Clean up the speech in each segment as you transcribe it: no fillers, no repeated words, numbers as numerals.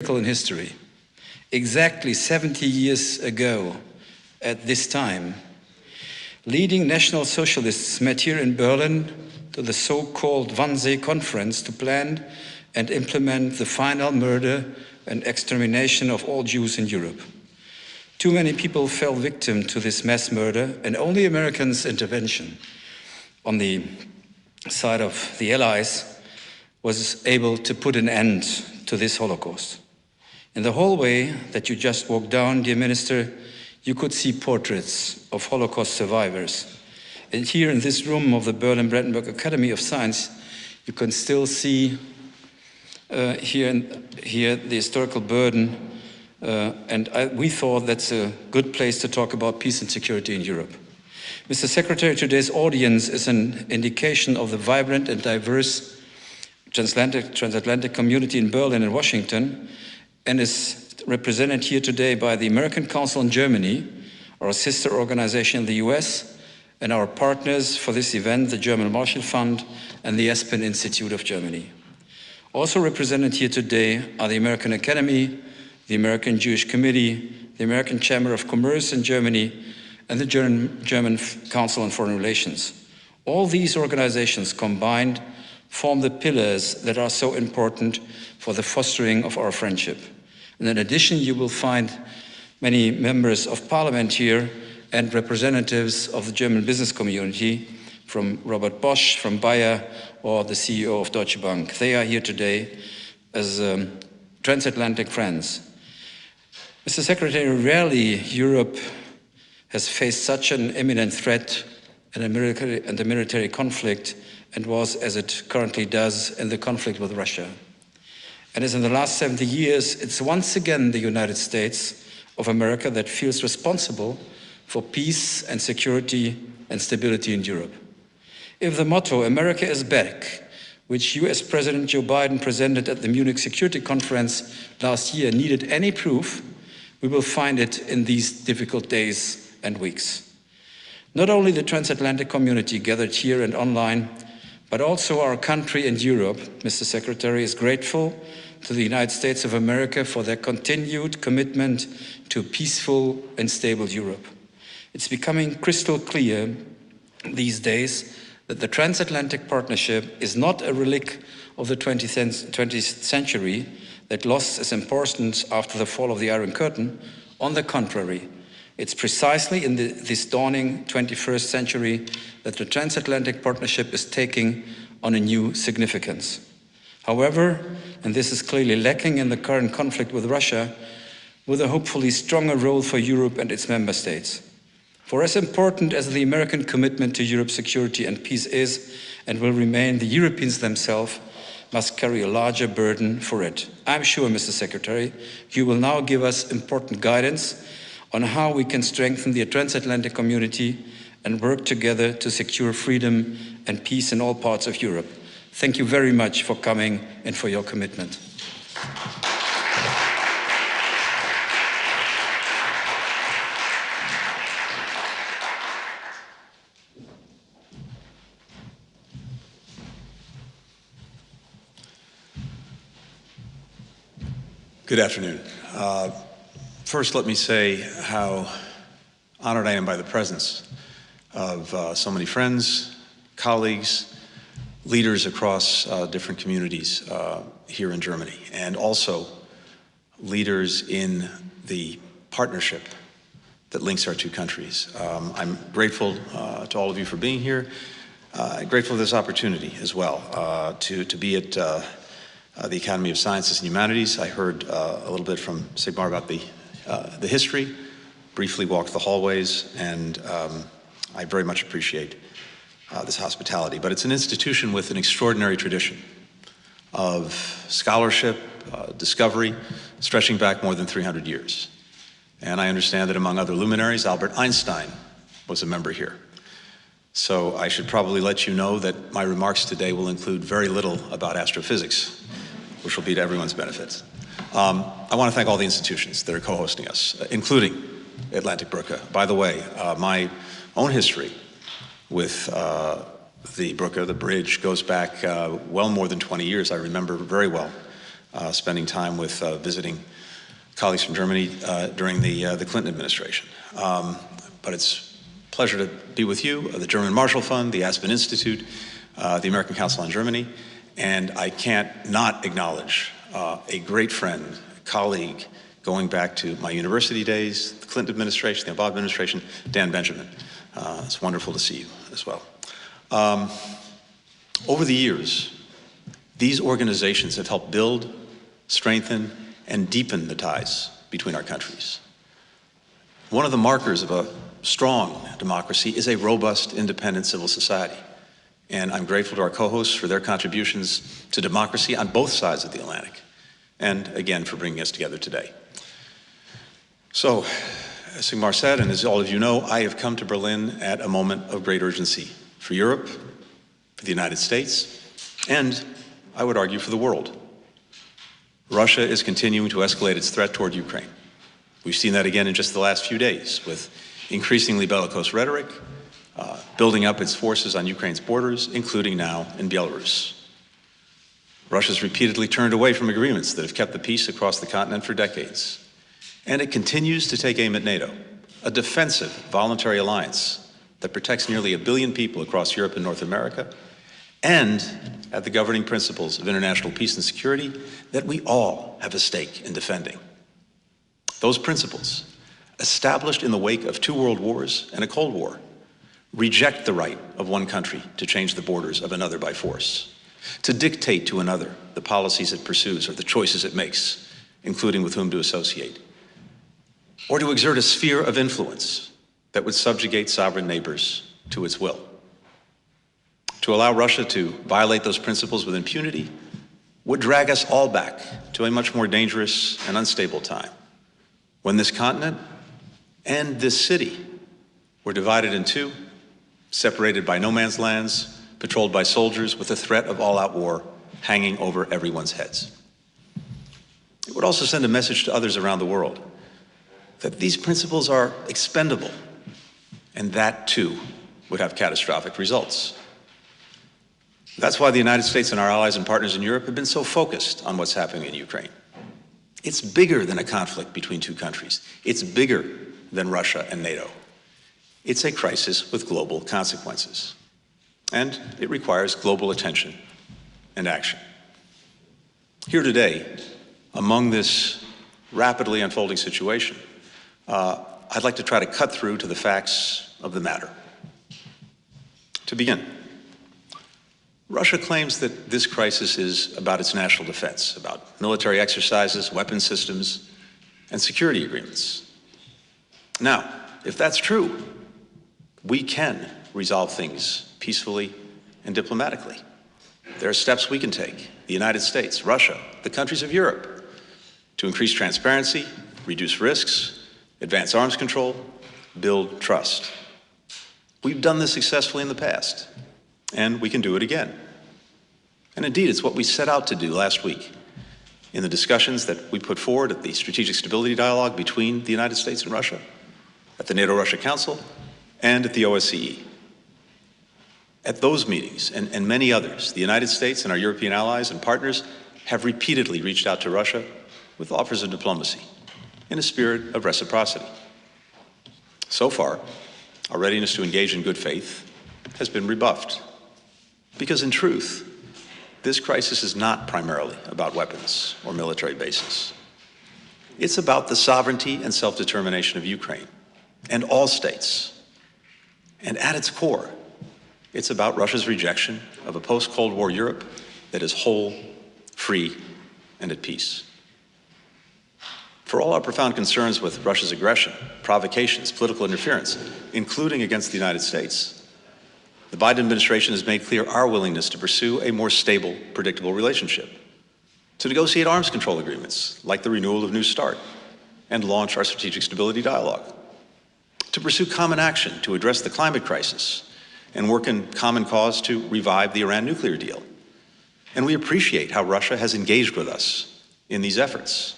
in history. Exactly 70 years ago, at this time, leading National Socialists met here in Berlin to the so-called Wannsee Conference to plan and implement the final murder and extermination of all Jews in Europe. Too many people fell victim to this mass murder, and only Americans' intervention on the side of the Allies was able to put an end to this Holocaust. In the hallway that you just walked down, dear Minister, you could see portraits of Holocaust survivors. And here in this room of the Berlin-Brandenburg Academy of Science, you can still see here the historical burden. We thought that's a good place to talk about peace and security in Europe. Mr. Secretary, today's audience is an indication of the vibrant and diverse transatlantic community in Berlin and Washington, and is represented here today by the American Council in Germany, our sister organization in the US, and our partners for this event, the German Marshall Fund and the Aspen Institute of Germany. Also represented here today are the American Academy, the American Jewish Committee, the American Chamber of Commerce in Germany, and the German Council on Foreign Relations. All these organizations combined form the pillars that are so important for the fostering of our friendship. And in addition, you will find many members of parliament here and representatives of the German business community, from Robert Bosch, from Bayer, or the CEO of Deutsche Bank. They are here today as transatlantic friends. Mr. Secretary, rarely Europe has faced such an imminent threat and a military conflict, and was, as it currently does, in the conflict with Russia. And as in the last 70 years, it's once again the United States of America that feels responsible for peace and security and stability in Europe. If the motto, "America is back," which US President Joe Biden presented at the Munich Security Conference last year, needed any proof, we will find it in these difficult days and weeks. Not only the transatlantic community gathered here and online, but also our country and Europe, Mr. Secretary, is grateful to the United States of America for their continued commitment to a peaceful and stable Europe. It's becoming crystal clear these days that the transatlantic partnership is not a relic of the 20th century that lost its importance after the fall of the Iron Curtain. On the contrary, it's precisely in this dawning 21st century that the transatlantic partnership is taking on a new significance. However, and this is clearly lacking in the current conflict with Russia, with a hopefully stronger role for Europe and its member states. For as important as the American commitment to Europe's security and peace is and will remain, the Europeans themselves must carry a larger burden for it. I'm sure, Mr. Secretary, you will now give us important guidance on how we can strengthen the transatlantic community and work together to secure freedom and peace in all parts of Europe. Thank you very much for coming and for your commitment. Good afternoon. First, let me say how honored I am by the presence of so many friends, colleagues, leaders across different communities here in Germany, and also leaders in the partnership that links our two countries. I'm grateful to all of you for being here. Grateful for this opportunity as well to be at the Academy of Sciences and Humanities. I heard a little bit from Sigmar about the history, briefly walked the hallways, and I very much appreciate this hospitality. But it's an institution with an extraordinary tradition of scholarship, discovery, stretching back more than 300 years. And I understand that among other luminaries, Albert Einstein was a member here. So I should probably let you know that my remarks today will include very little about astrophysics, which will be to everyone's benefit. I want to thank all the institutions that are co-hosting us, including Atlantic Brücke. By the way, my own history with the Brücke, the bridge, goes back well more than 20 years. I remember very well spending time with visiting colleagues from Germany during the Clinton administration. But it's a pleasure to be with you, the German Marshall Fund, the Aspen Institute, the American Council on Germany, and I can't not acknowledge a great friend, colleague, going back to my university days, the Clinton administration, the Obama administration, Dan Benjamin. It's wonderful to see you as well. Over the years, these organizations have helped build, strengthen, and deepen the ties between our countries. One of the markers of a strong democracy is a robust, independent civil society. And I'm grateful to our co-hosts for their contributions to democracy on both sides of the Atlantic, and again, for bringing us together today. So, as Sigmar said, and as all of you know, I have come to Berlin at a moment of great urgency for Europe, for the United States, and I would argue for the world. Russia is continuing to escalate its threat toward Ukraine. We've seen that again in just the last few days with increasingly bellicose rhetoric, building up its forces on Ukraine's borders, including now in Belarus. Russia's repeatedly turned away from agreements that have kept the peace across the continent for decades. And it continues to take aim at NATO, a defensive voluntary alliance that protects nearly 1 billion people across Europe and North America, and at the governing principles of international peace and security that we all have a stake in defending. Those principles, established in the wake of 2 world wars and a Cold War, reject the right of one country to change the borders of another by force, to dictate to another the policies it pursues or the choices it makes, including with whom to associate, or to exert a sphere of influence that would subjugate sovereign neighbors to its will. To allow Russia to violate those principles with impunity would drag us all back to a much more dangerous and unstable time, when this continent and this city were divided in 2, separated by no man's lands, patrolled by soldiers with the threat of all-out war hanging over everyone's heads. It would also send a message to others around the world that these principles are expendable, and that too would have catastrophic results. That's why the United States and our allies and partners in Europe have been so focused on what's happening in Ukraine. It's bigger than a conflict between 2 countries. It's bigger than Russia and NATO. It's a crisis with global consequences. And it requires global attention and action. Here today, among this rapidly unfolding situation, I'd like to try to cut through to the facts of the matter. To begin, Russia claims that this crisis is about its national defense, about military exercises, weapon systems, and security agreements. Now, if that's true, we can resolve things peacefully and diplomatically. There are steps we can take, the United States, Russia, the countries of Europe, to increase transparency, reduce risks, advance arms control, build trust. We've done this successfully in the past, and we can do it again. And indeed, it's what we set out to do last week in the discussions that we put forward at the Strategic Stability Dialogue between the United States and Russia, at the NATO-Russia Council, and at the OSCE. At those meetings, and many others, the United States and our European allies and partners have repeatedly reached out to Russia with offers of diplomacy in a spirit of reciprocity. So far, our readiness to engage in good faith has been rebuffed. Because in truth, this crisis is not primarily about weapons or military bases. It's about the sovereignty and self-determination of Ukraine and all states. And at its core, it's about Russia's rejection of a post-Cold War Europe that is whole, free, and at peace. For all our profound concerns with Russia's aggression, provocations, political interference, including against the United States, the Biden administration has made clear our willingness to pursue a more stable, predictable relationship, to negotiate arms control agreements, like the renewal of New START, and launch our Strategic Stability Dialogue, to pursue common action to address the climate crisis, and work in common cause to revive the Iran nuclear deal. And we appreciate how Russia has engaged with us in these efforts.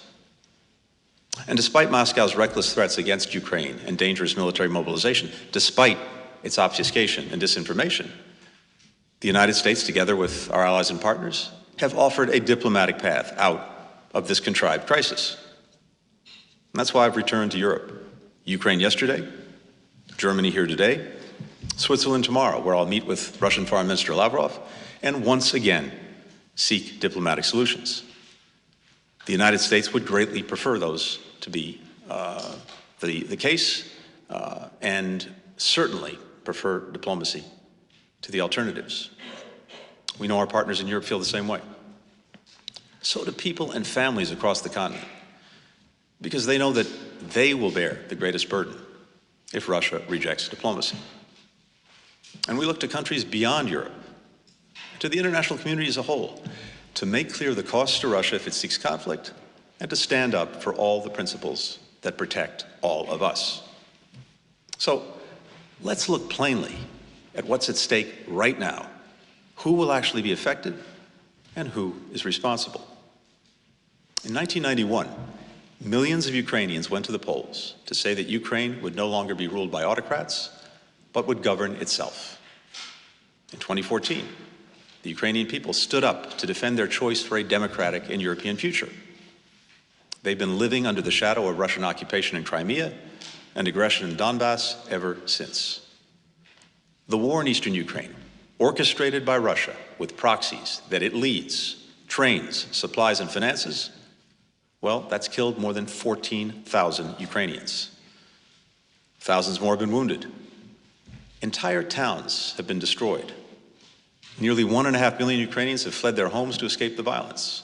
And despite Moscow's reckless threats against Ukraine and dangerous military mobilization, despite its obfuscation and disinformation, the United States, together with our allies and partners, have offered a diplomatic path out of this contrived crisis. And that's why I've returned to Europe. Ukraine yesterday, Germany here today, Switzerland tomorrow, where I'll meet with Russian Foreign Minister Lavrov and once again seek diplomatic solutions. The United States would greatly prefer those to be the case and certainly prefer diplomacy to the alternatives. We know our partners in Europe feel the same way. So do people and families across the continent, because they know that they will bear the greatest burden if Russia rejects diplomacy. And we look to countries beyond Europe, to the international community as a whole, to make clear the costs to Russia if it seeks conflict, and to stand up for all the principles that protect all of us. So let's look plainly at what's at stake right now, who will actually be affected, and who is responsible. In 1991, millions of Ukrainians went to the polls to say that Ukraine would no longer be ruled by autocrats, but would govern itself. In 2014, the Ukrainian people stood up to defend their choice for a democratic and European future. They've been living under the shadow of Russian occupation in Crimea and aggression in Donbass ever since. The war in eastern Ukraine, orchestrated by Russia with proxies that it leads, trains, supplies, and finances, well, that's killed more than 14,000 Ukrainians. Thousands more have been wounded. Entire towns have been destroyed. Nearly 1.5 million Ukrainians have fled their homes to escape the violence.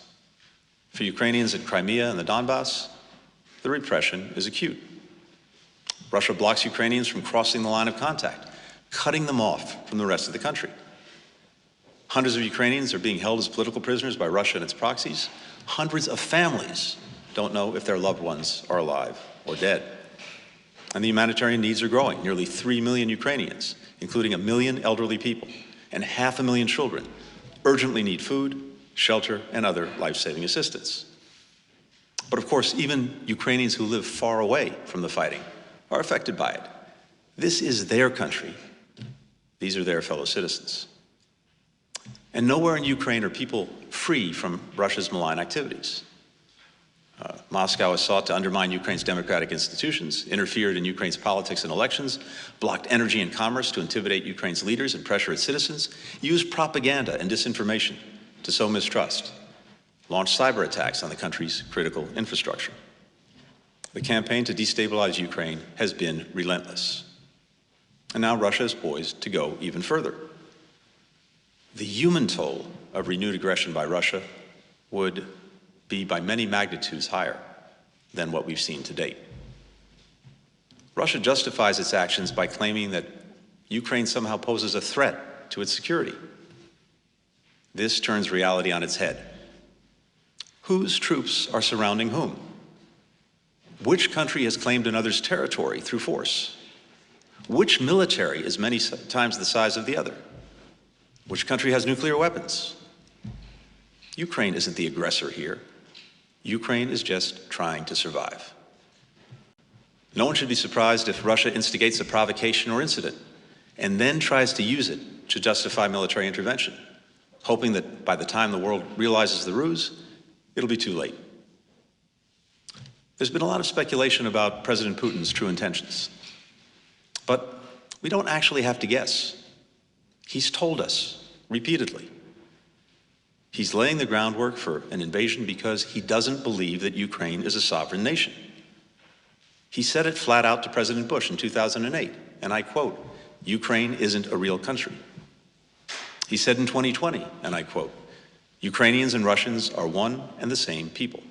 For Ukrainians in Crimea and the Donbass, the repression is acute. Russia blocks Ukrainians from crossing the line of contact, cutting them off from the rest of the country. Hundreds of Ukrainians are being held as political prisoners by Russia and its proxies. Hundreds of families don't know if their loved ones are alive or dead. And the humanitarian needs are growing. Nearly 3 million Ukrainians, including 1 million elderly people and 500,000 children, urgently need food, shelter, and other life-saving assistance. But of course, even Ukrainians who live far away from the fighting are affected by it. This is their country. These are their fellow citizens. And nowhere in Ukraine are people free from Russia's malign activities. Moscow has sought to undermine Ukraine's democratic institutions, interfered in Ukraine's politics and elections, blocked energy and commerce to intimidate Ukraine's leaders and pressure its citizens, used propaganda and disinformation to sow mistrust, launched cyber attacks on the country's critical infrastructure. The campaign to destabilize Ukraine has been relentless. And now Russia is poised to go even further. The human toll of renewed aggression by Russia would be by many magnitudes higher than what we've seen to date. Russia justifies its actions by claiming that Ukraine somehow poses a threat to its security. This turns reality on its head. Whose troops are surrounding whom? Which country has claimed another's territory through force? Which military is many times the size of the other? Which country has nuclear weapons? Ukraine isn't the aggressor here. Ukraine is just trying to survive. No one should be surprised if Russia instigates a provocation or incident and then tries to use it to justify military intervention, hoping that by the time the world realizes the ruse, it'll be too late. There's been a lot of speculation about President Putin's true intentions, but we don't actually have to guess. He's told us repeatedly. He's laying the groundwork for an invasion because he doesn't believe that Ukraine is a sovereign nation. He said it flat out to President Bush in 2008, and I quote, "Ukraine isn't a real country." He said in 2020, and I quote, "Ukrainians and Russians are one and the same people."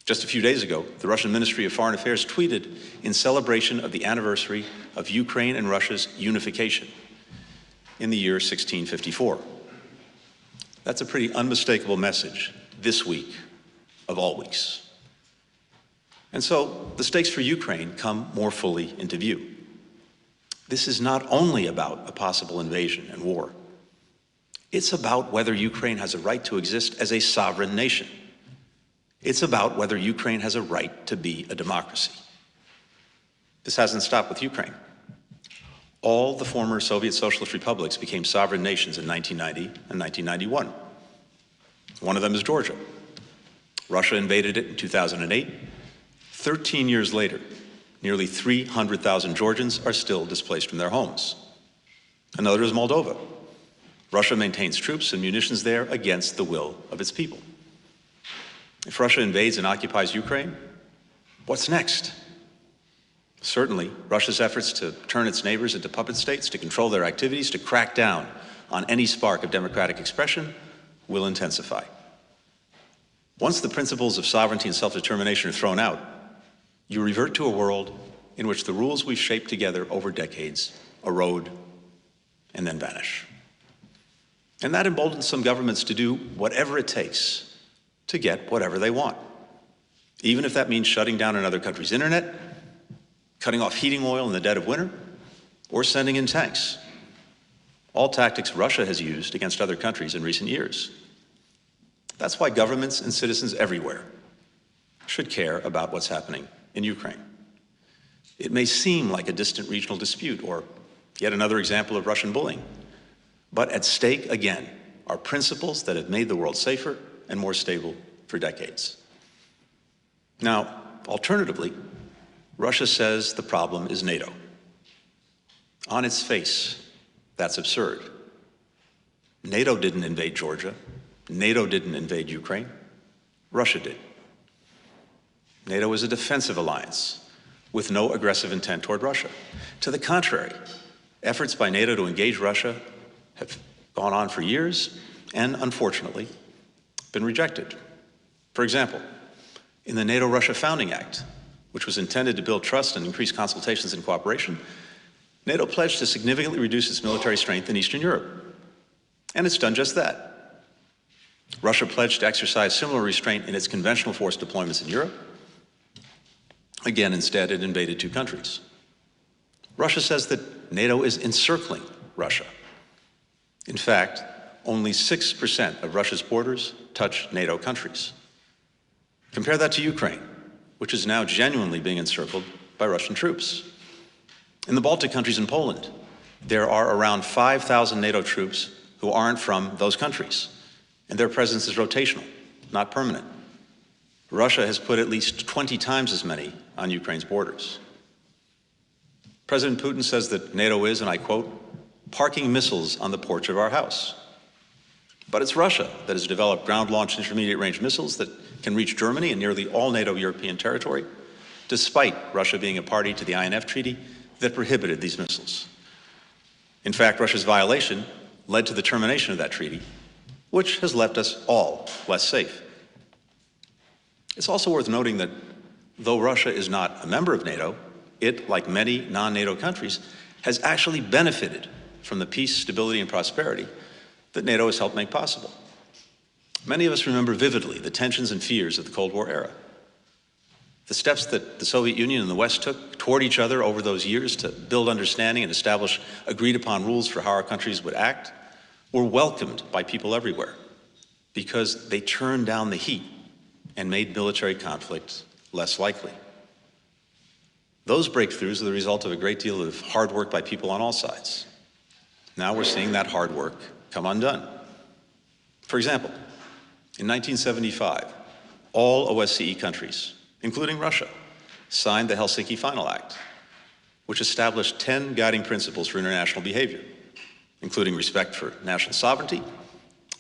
Just a few days ago, the Russian Ministry of Foreign Affairs tweeted in celebration of the anniversary of Ukraine and Russia's unification in the year 1654. That's a pretty unmistakable message this week of all weeks. And so the stakes for Ukraine come more fully into view. This is not only about a possible invasion and war. It's about whether Ukraine has a right to exist as a sovereign nation. It's about whether Ukraine has a right to be a democracy. This hasn't stopped with Ukraine. All the former Soviet socialist republics became sovereign nations in 1990 and 1991. One of them is Georgia. Russia invaded it in 2008. 13 years later, nearly 300,000 Georgians are still displaced from their homes. Another is Moldova. Russia maintains troops and munitions there against the will of its people. If Russia invades and occupies Ukraine, what's next? Certainly, Russia's efforts to turn its neighbors into puppet states, to control their activities, to crack down on any spark of democratic expression will intensify. Once the principles of sovereignty and self-determination are thrown out, you revert to a world in which the rules we've shaped together over decades erode and then vanish. And that emboldens some governments to do whatever it takes to get whatever they want, even if that means shutting down another country's internet, cutting off heating oil in the dead of winter, or sending in tanks. All tactics Russia has used against other countries in recent years. That's why governments and citizens everywhere should care about what's happening in Ukraine. It may seem like a distant regional dispute or yet another example of Russian bullying, but at stake, again, are principles that have made the world safer and more stable for decades. Now, alternatively, Russia says the problem is NATO. On its face, that's absurd. NATO didn't invade Georgia. NATO didn't invade Ukraine. Russia did. NATO is a defensive alliance with no aggressive intent toward Russia. To the contrary, efforts by NATO to engage Russia have gone on for years and, unfortunately, been rejected. For example, in the NATO-Russia Founding Act, which was intended to build trust and increase consultations and cooperation, NATO pledged to significantly reduce its military strength in Eastern Europe. And it's done just that. Russia pledged to exercise similar restraint in its conventional force deployments in Europe. Again, instead, it invaded two countries. Russia says that NATO is encircling Russia. In fact, only 6% of Russia's borders touch NATO countries. Compare that to Ukraine, which is now genuinely being encircled by Russian troops. In the Baltic countries and Poland, there are around 5,000 NATO troops who aren't from those countries, and their presence is rotational, not permanent. Russia has put at least 20 times as many on Ukraine's borders. President Putin says that NATO is, and I quote, parking missiles on the porch of our house. But it's Russia that has developed ground-launched intermediate-range missiles that can reach Germany and nearly all NATO European territory, despite Russia being a party to the INF Treaty that prohibited these missiles. In fact, Russia's violation led to the termination of that treaty, which has left us all less safe. It's also worth noting that though Russia is not a member of NATO, it, like many non-NATO countries, has actually benefited from the peace, stability, and prosperity that NATO has helped make possible. Many of us remember vividly the tensions and fears of the Cold War era. The steps that the Soviet Union and the West took toward each other over those years to build understanding and establish agreed-upon rules for how our countries would act were welcomed by people everywhere because they turned down the heat and made military conflict less likely. Those breakthroughs are the result of a great deal of hard work by people on all sides. Now we're seeing that hard work come undone. For example, in 1975, all OSCE countries, including Russia, signed the Helsinki Final Act, which established 10 guiding principles for international behavior, including respect for national sovereignty,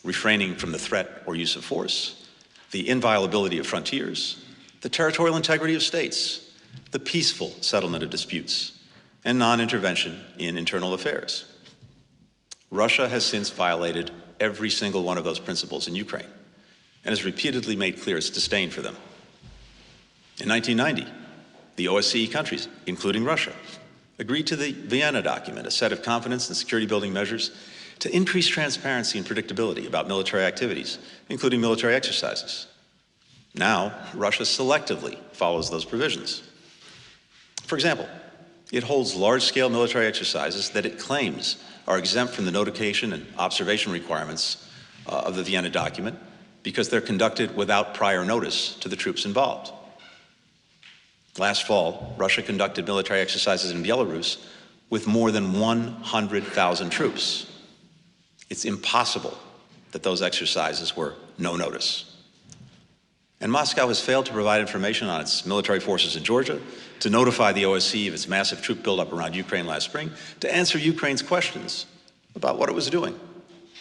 refraining from the threat or use of force, the inviolability of frontiers, the territorial integrity of states, the peaceful settlement of disputes, and non-intervention in internal affairs. Russia has since violated every single one of those principles in Ukraine and has repeatedly made clear its disdain for them. In 1990, the OSCE countries, including Russia, agreed to the Vienna Document, a set of confidence and security-building measures to increase transparency and predictability about military activities, including military exercises. Now, Russia selectively follows those provisions. For example, it holds large-scale military exercises that it claims are exempt from the notification and observation requirements of the Vienna Document because they're conducted without prior notice to the troops involved. Last fall, Russia conducted military exercises in Belarus with more than 100,000 troops. It's impossible that those exercises were no notice. And Moscow has failed to provide information on its military forces in Georgia, to notify the OSCE of its massive troop buildup around Ukraine last spring, to answer Ukraine's questions about what it was doing,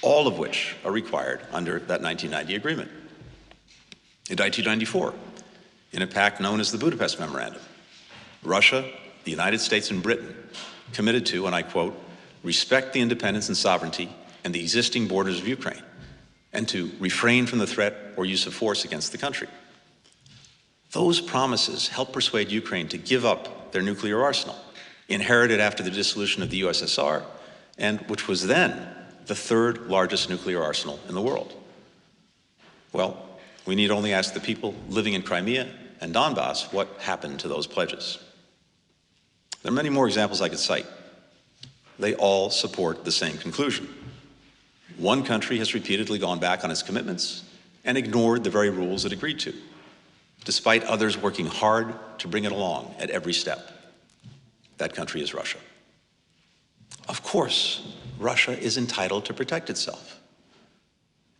all of which are required under that 1990 agreement. In 1994, in a pact known as the Budapest Memorandum, Russia, the United States, and Britain committed to, and I quote, respect the independence and sovereignty and the existing borders of Ukraine, and to refrain from the threat or use of force against the country. Those promises helped persuade Ukraine to give up their nuclear arsenal, inherited after the dissolution of the USSR, and which was then the third largest nuclear arsenal in the world. Well, we need only ask the people living in Crimea and Donbass what happened to those pledges. There are many more examples I could cite. They all support the same conclusion. One country has repeatedly gone back on its commitments and ignored the very rules it agreed to, despite others working hard to bring it along at every step. That country is Russia. Of course, Russia is entitled to protect itself.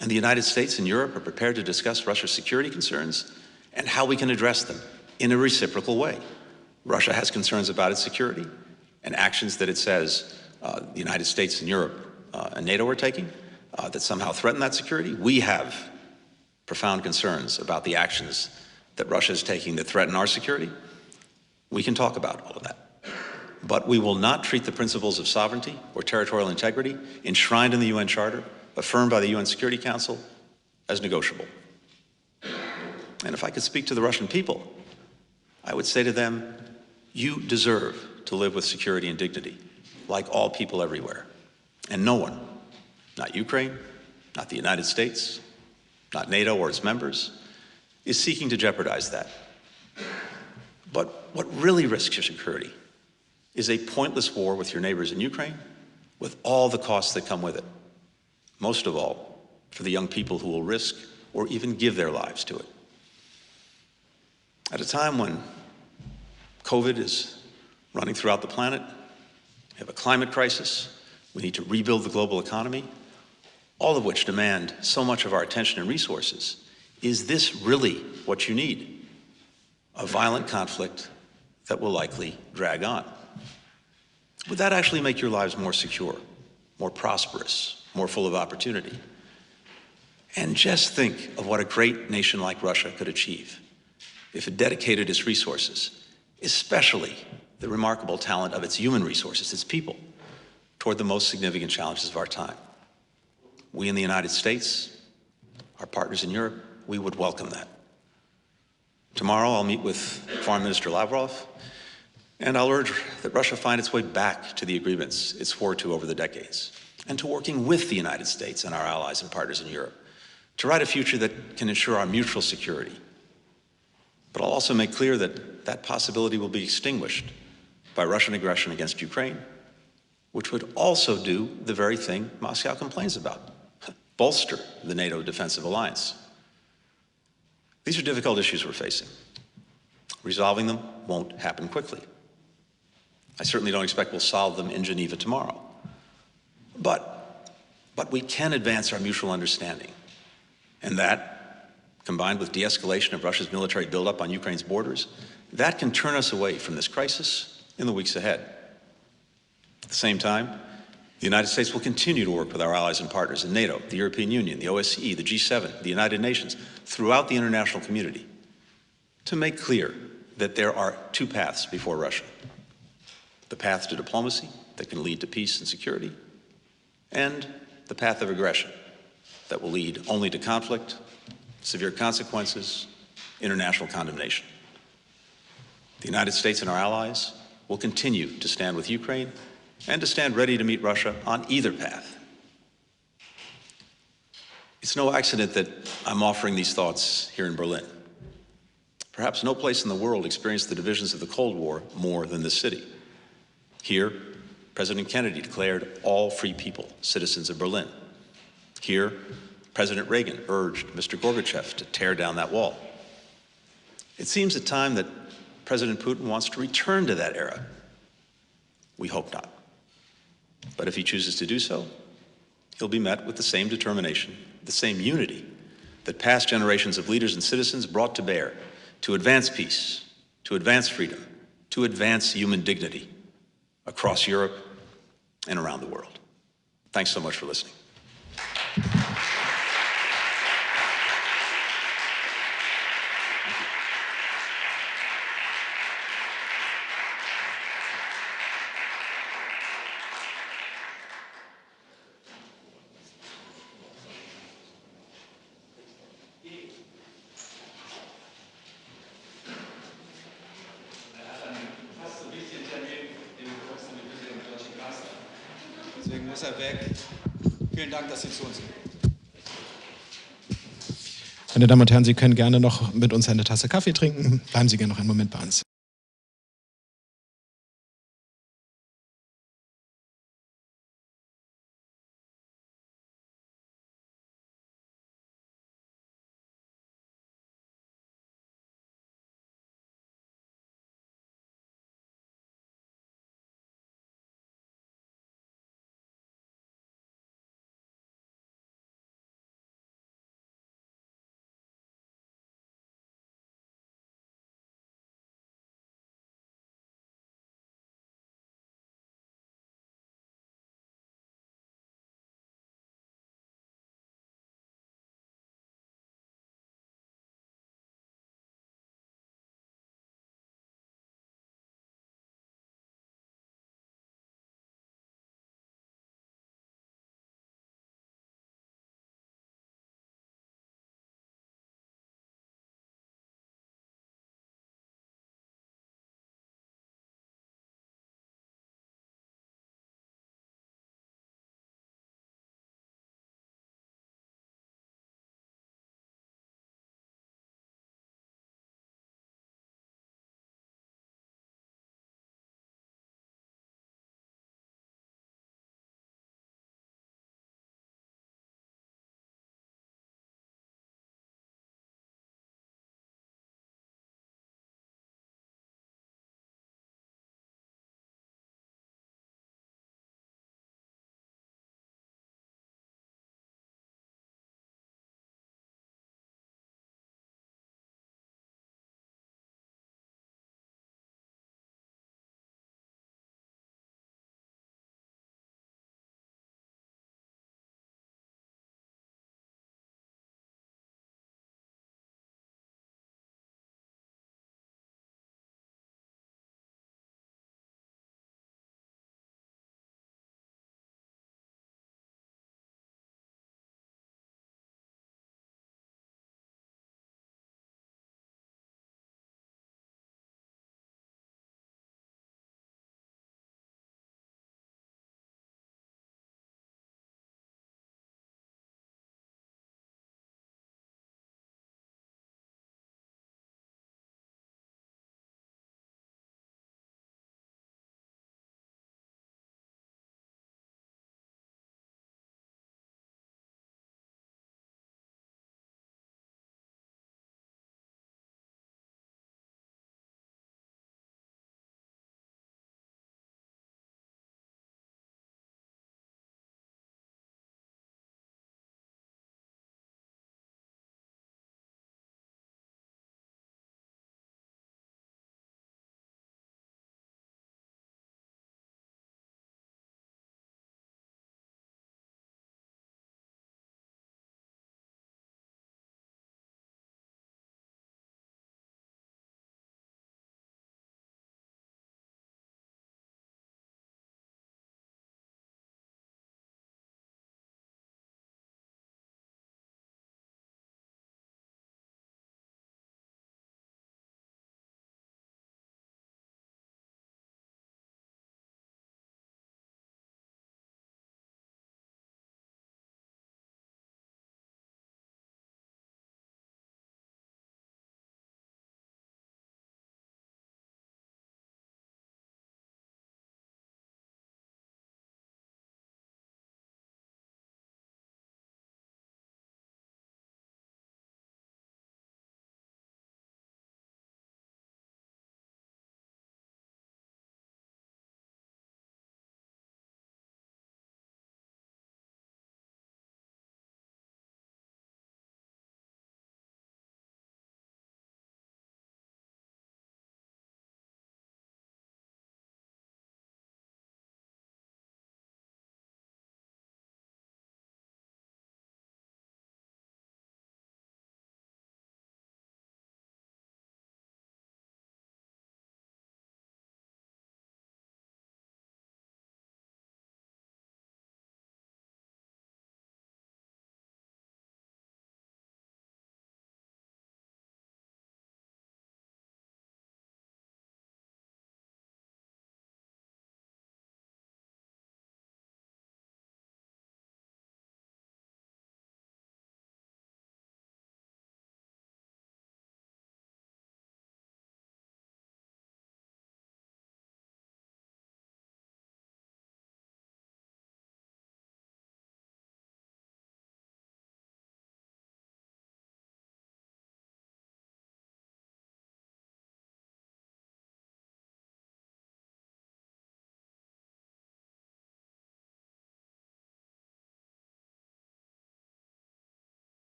And the United States and Europe are prepared to discuss Russia's security concerns and how we can address them in a reciprocal way. Russia has concerns about its security and actions that it says the United States and Europe and NATO are taking that somehow threaten that security. We have profound concerns about the actions that Russia is taking that threaten our security. We can talk about all of that. But we will not treat the principles of sovereignty or territorial integrity enshrined in the UN Charter, affirmed by the UN Security Council, as negotiable. And if I could speak to the Russian people, I would say to them, you deserve to live with security and dignity, like all people everywhere. And no one, not Ukraine, not the United States, not NATO or its members, is seeking to jeopardize that. But what really risks your security is a pointless war with your neighbors in Ukraine, with all the costs that come with it. Most of all, for the young people who will risk or even give their lives to it. At a time when COVID is running throughout the planet, we have a climate crisis, we need to rebuild the global economy, all of which demand so much of our attention and resources. Is this really what you need? A violent conflict that will likely drag on. Would that actually make your lives more secure, more prosperous, more full of opportunity? And just think of what a great nation like Russia could achieve if it dedicated its resources, especially the remarkable talent of its human resources, its people, toward the most significant challenges of our time. We in the United States, our partners in Europe, we would welcome that. Tomorrow I'll meet with Foreign Minister Lavrov, and I'll urge that Russia find its way back to the agreements it swore to over the decades, and to working with the United States and our allies and partners in Europe to write a future that can ensure our mutual security. But I'll also make clear that that possibility will be extinguished by Russian aggression against Ukraine, which would also do the very thing Moscow complains about, bolster the NATO defensive alliance. These are difficult issues we're facing. Resolving them won't happen quickly. I certainly don't expect we'll solve them in Geneva tomorrow. But we can advance our mutual understanding. And that, combined with de-escalation of Russia's military buildup on Ukraine's borders, that can turn us away from this crisis in the weeks ahead. At the same time, the United States will continue to work with our allies and partners in NATO, the European Union, the OSCE, the G7, the United Nations, throughout the international community, to make clear that there are two paths before Russia. The path to diplomacy that can lead to peace and security, and the path of aggression that will lead only to conflict, severe consequences, international condemnation. The United States and our allies will continue to stand with Ukraine and to stand ready to meet Russia on either path. It's no accident that I'm offering these thoughts here in Berlin. Perhaps no place in the world experienced the divisions of the Cold War more than this city. Here, President Kennedy declared all free people citizens of Berlin. Here, President Reagan urged Mr. Gorbachev to tear down that wall. It seems at time that President Putin wants to return to that era. We hope not. But if he chooses to do so, he'll be met with the same determination, the same unity that past generations of leaders and citizens brought to bear to advance peace, to advance freedom, to advance human dignity across Europe and around the world. Thanks so much for listening. Deswegen muss er weg. Vielen Dank, dass Sie zu uns kommen. Meine Damen und Herren, Sie können gerne noch mit uns eine Tasse Kaffee trinken. Bleiben Sie gerne noch einen Moment bei uns.